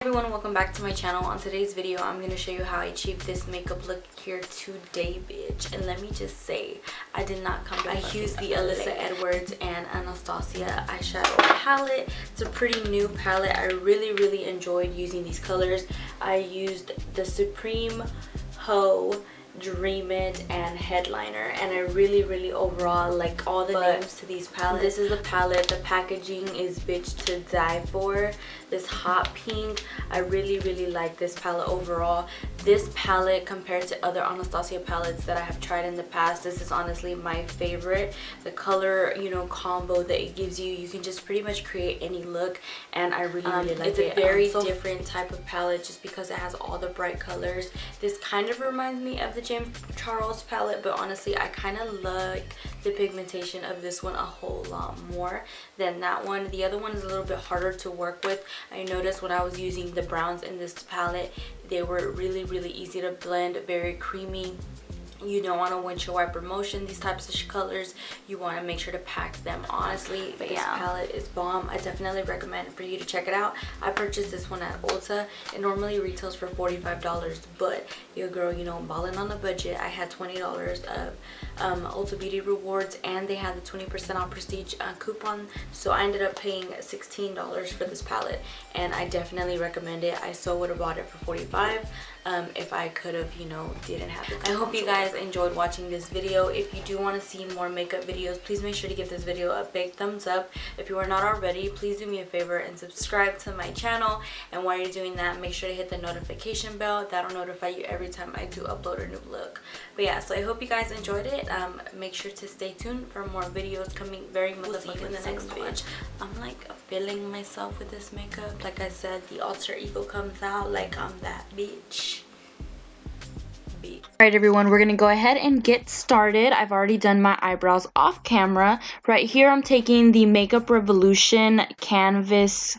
Everyone, welcome back to my channel. On today's video I'm going to show you how I achieved this makeup look here today, bitch. And let me just say, I did not come to I used the Alyssa Edwards and Anastasia eyeshadow palette. It's a pretty new palette. I really enjoyed using these colors. I used the Supreme Ho, Dream It, and Headliner, and I really overall like all the names to these palettes. This is a palette. The packaging is bitch to die for. This hot pink, I really like this palette overall. This palette, compared to other Anastasia palettes that I have tried in the past, this is honestly my favorite. The color, combo that it gives you, you can just pretty much create any look, and I really like it. It's a very different type of palette just because it has all the bright colors. This kind of reminds me of the James Charles palette, but honestly I kind of like the pigmentation of this one a whole lot more than that one. The other one is a little bit harder to work with. I noticed when I was using the browns in this palette, they were really easy to blend, very creamy. You don't want to windshield wiper motion these types of colors. You want to make sure to pack them honestly. But this palette is bomb. I definitely recommend for you to check it out. I purchased this one at Ulta. It normally retails for $45, but your girl, balling on a budget. I had $20 of Ulta Beauty rewards, and they had the 20% off prestige coupon, so I ended up paying $16 for this palette, and I definitely recommend it. I so would have bought it for $45 if I could have, didn't have it. I hope you guys enjoyed watching this video. If you do want to see more makeup videos, please make sure to give this video a big thumbs up. If you are not already, please do me a favor and subscribe to my channel, and while you're doing that, make sure to hit the notification bell. That'll notify you every time I do upload a new look. But yeah, so I hope you guys enjoyed it. Make sure to stay tuned for more videos coming very much soon in the next video. I'm like feeling myself with this makeup. Like I said, the alter ego comes out like I'm that bitch. Alright everyone, we're gonna go ahead and get started. I've already done my eyebrows off camera. Right here I'm taking the Makeup Revolution Canvas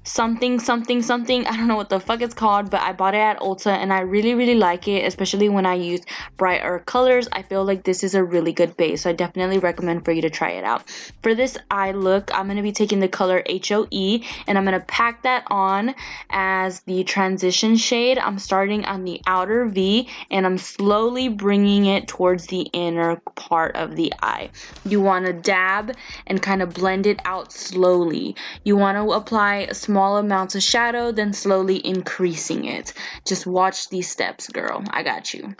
something. I don't know what the fuck it's called, but I bought it at Ulta and I really like it, especially when I use brighter colors. I feel like this is a really good base, so I definitely recommend for you to try it out. For this eye look, I'm going to be taking the color HOE and I'm going to pack that on as the transition shade. I'm starting on the outer V and I'm slowly bringing it towards the inner part of the eye. You want to dab and kind of blend it out slowly. You want to apply small amounts of shadow, then slowly increasing it. Just watch these steps, girl. I got you.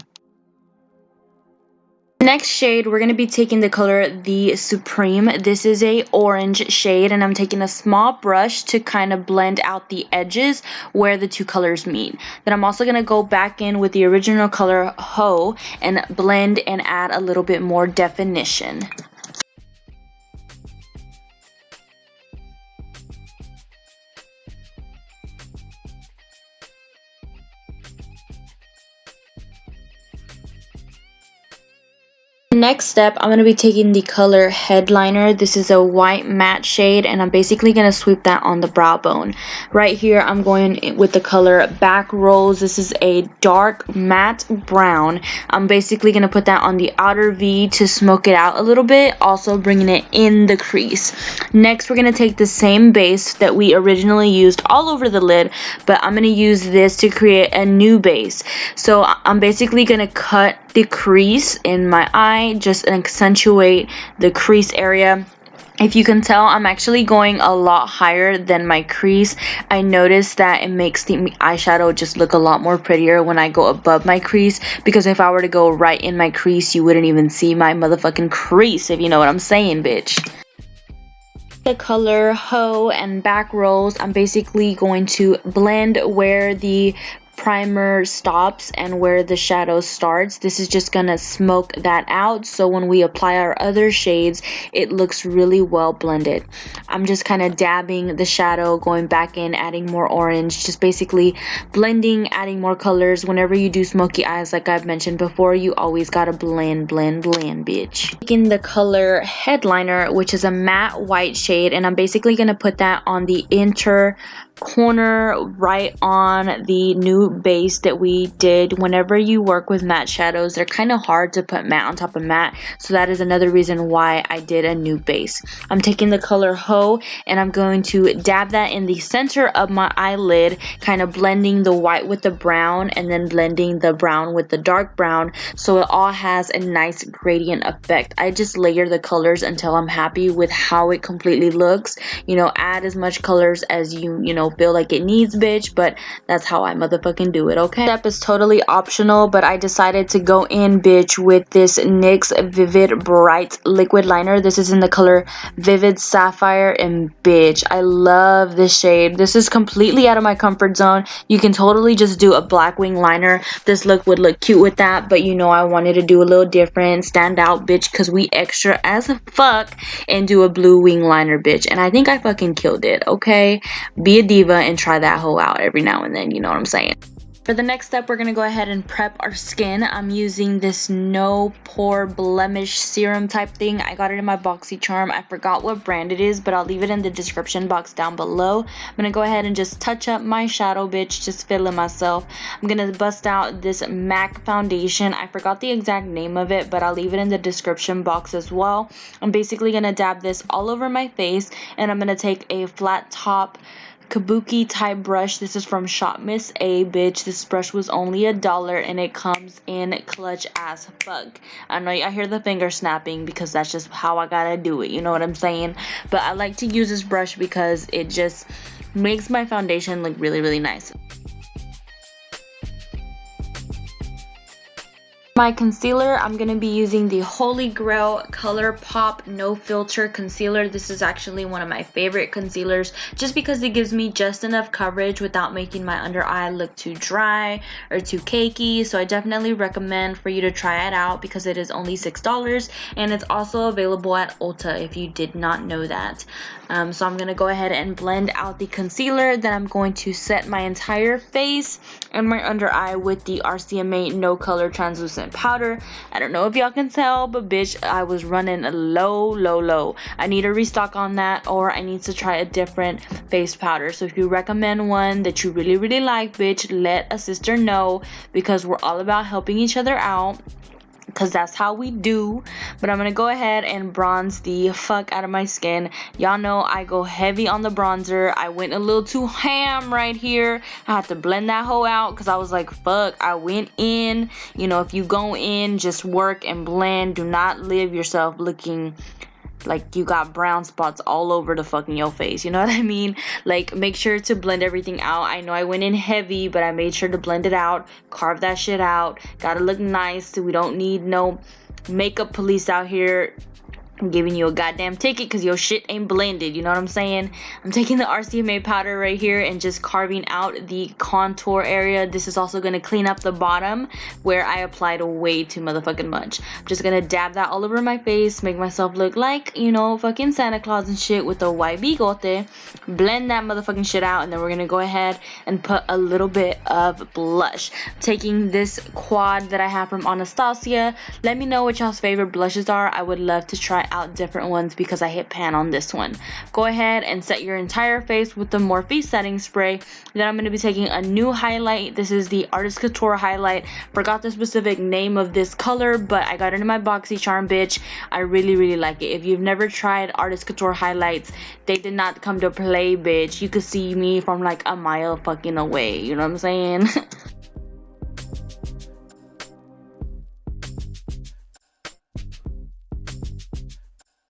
Next shade, we're going to be taking the color The Supreme. This is a orange shade, and I'm taking a small brush to kind of blend out the edges where the two colors meet. Then I'm also going to go back in with the original color Ho and blend and add a little bit more definition. Next step, I'm going to be taking the color Headliner. This is a white matte shade, and I'm basically going to sweep that on the brow bone. Right here, I'm going with the color Back Rose. This is a dark matte brown. I'm basically going to put that on the outer V to smoke it out a little bit, also bringing it in the crease. Next, we're going to take the same base that we originally used all over the lid, but I'm going to use this to create a new base. So I'm basically going to cut the crease in my eye, just accentuate the crease area. If you can tell, I'm actually going a lot higher than my crease. I noticed that it makes the eyeshadow just look a lot more prettier when I go above my crease, because if I were to go right in my crease, you wouldn't even see my motherfucking crease, if you know what I'm saying, bitch. The color Ho and Back Rose, I'm basically going to blend where the primer stops and where the shadow starts. This is just gonna smoke that out, so when we apply our other shades, it looks really well blended. I'm just kind of dabbing the shadow, going back in, adding more orange, just basically blending, adding more colors. Whenever you do smoky eyes, like I've mentioned before, you always gotta blend, bitch. Taking the color Headliner, which is a matte white shade, and I'm basically gonna put that on the inner corner right on the Nude new base that we did. Whenever you work with matte shadows, they're kind of hard to put matte on top of matte, so that is another reason why I did a nude base. I'm taking the color Ho and I'm going to dab that in the center of my eyelid, kind of blending the white with the brown and then blending the brown with the dark brown, so it all has a nice gradient effect. I just layer the colors until I'm happy with how it completely looks. You know, add as much colors as you know, feel like it needs, bitch, but that's how I motherfucking do it, okay? Step is totally optional, but I decided to go in, bitch, with this NYX Vivid Bright liquid liner. This is in the color Vivid Sapphire, and bitch, I love this shade. This is completely out of my comfort zone. You can totally just do a black wing liner. This look would look cute with that, but you know, I wanted to do a little different, stand out, bitch, because we extra as fuck, and do a blue wing liner, bitch, and I think I fucking killed it, okay? Be a diva and try that hoe out every now and then, you know what I'm saying? For the next step, we're going to go ahead and prep our skin. I'm using this no pore blemish serum type thing. I got it in my BoxyCharm. I forgot what brand it is, but I'll leave it in the description box down below. I'm going to go ahead and just touch up my shadow, bitch, just feeling myself. I'm going to bust out this MAC foundation. I forgot the exact name of it, but I'll leave it in the description box as well. I'm basically going to dab this all over my face, and I'm going to take a flat top kabuki type brush. This is from Shop Miss A, bitch. This brush was only $1 and it comes in clutch as fuck. I know I hear the finger snapping because that's just how I gotta do it, you know what I'm saying? But I like to use this brush because it just makes my foundation look really, really nice. My concealer, I'm going to be using the Holy Grail ColourPop No Filter Concealer. This is actually one of my favorite concealers just because it gives me just enough coverage without making my under eye look too dry or too cakey. So I definitely recommend for you to try it out because it is only $6 and it's also available at Ulta if you did not know that. So I'm going to go ahead and blend out the concealer. Then I'm going to set my entire face and my under eye with the RCMA No Color Translucent powder. I don't know if y'all can tell, but bitch, I was running low. I need to restock on that, or I need to try a different face powder. So if you recommend one that you really like, bitch, let a sister know because we're all about helping each other out, because that's how we do. But I'm gonna go ahead and bronze the fuck out of my skin. Y'all know I go heavy on the bronzer. I went a little too ham right here. I had to blend that hoe out because I was like, fuck, I went in. You know, if you go in, just work and blend. Do not leave yourself looking like you got brown spots all over the fucking your face, you know what I mean? Like, make sure to blend everything out. I know I went in heavy, but I made sure to blend it out, carve that shit out. Gotta look nice, so we don't need no makeup police out here giving you a goddamn ticket because your shit ain't blended, you know what I'm saying? I'm taking the RCMA powder right here and just carving out the contour area. This is also going to clean up the bottom where I applied way too motherfucking much. I'm just going to dab that all over my face, make myself look like, you know, fucking Santa Claus and shit with a white bigote. Blend that motherfucking shit out, and then we're going to go ahead and put a little bit of blush. I'm taking this quad that I have from Anastasia. Let me know what y'all's favorite blushes are. I would love to try out different ones because I hit pan on this one. Go ahead and set your entire face with the Morphe setting spray. Then I'm going to be taking a new highlight. This is the Artist Couture highlight. Forgot the specific name of this color, but I got it in my BoxyCharm, bitch. I really like it. If you've never tried Artist Couture highlights, they did not come to play, bitch. You could see me from like a mile fucking away, you know what I'm saying?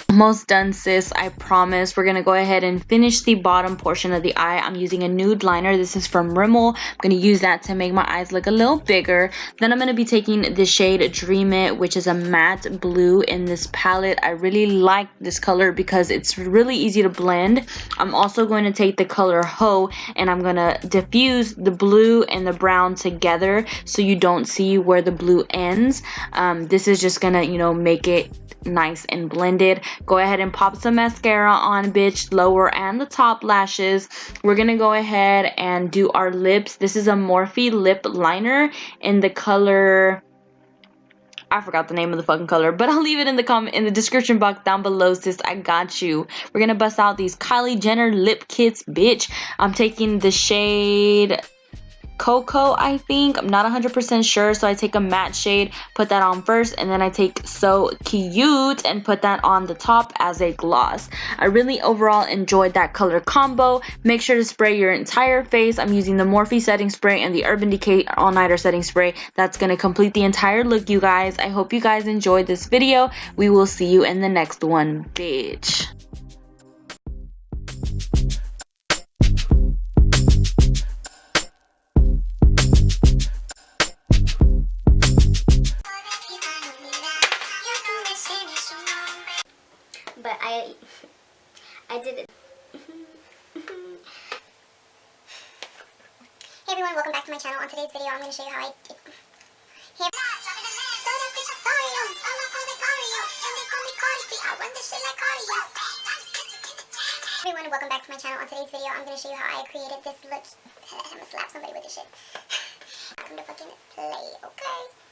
Almost done, sis, I promise. We're gonna go ahead and finish the bottom portion of the eye. I'm using a nude liner. This is from Rimmel. I'm gonna use that to make my eyes look a little bigger. Then I'm gonna be taking the shade Dream It, which is a matte blue in this palette. I really like this color because it's really easy to blend. I'm also going to take the color Ho and I'm gonna diffuse the blue and the brown together so you don't see where the blue ends. This is just gonna, you know, make it nice and blended. Go ahead and pop some mascara on, bitch, lower and the top lashes. We're gonna go ahead and do our lips. This is a Morphe lip liner in the color, I forgot the name of the fucking color, but I'll leave it in the description box down below, sis. I got you. We're gonna bust out these Kylie Jenner lip kits, bitch. I'm taking the shade Cocoa, I think. I'm not 100% sure, so I take a matte shade, put that on first, and then I take So Cute and put that on the top as a gloss. I really overall enjoyed that color combo. Make sure to spray your entire face. I'm using the Morphe setting spray and the Urban Decay All Nighter setting spray. That's going to complete the entire look, you guys. I hope you guys enjoyed this video. We will see you in the next one, bitch. But I did it. Hey everyone, welcome back to my channel. On today's video, I'm going to show you how I... Hey everyone, welcome back to my channel. On today's video, I'm going to show you how I created this look. I'm going to slap somebody with this shit. I'm going to fucking play, okay?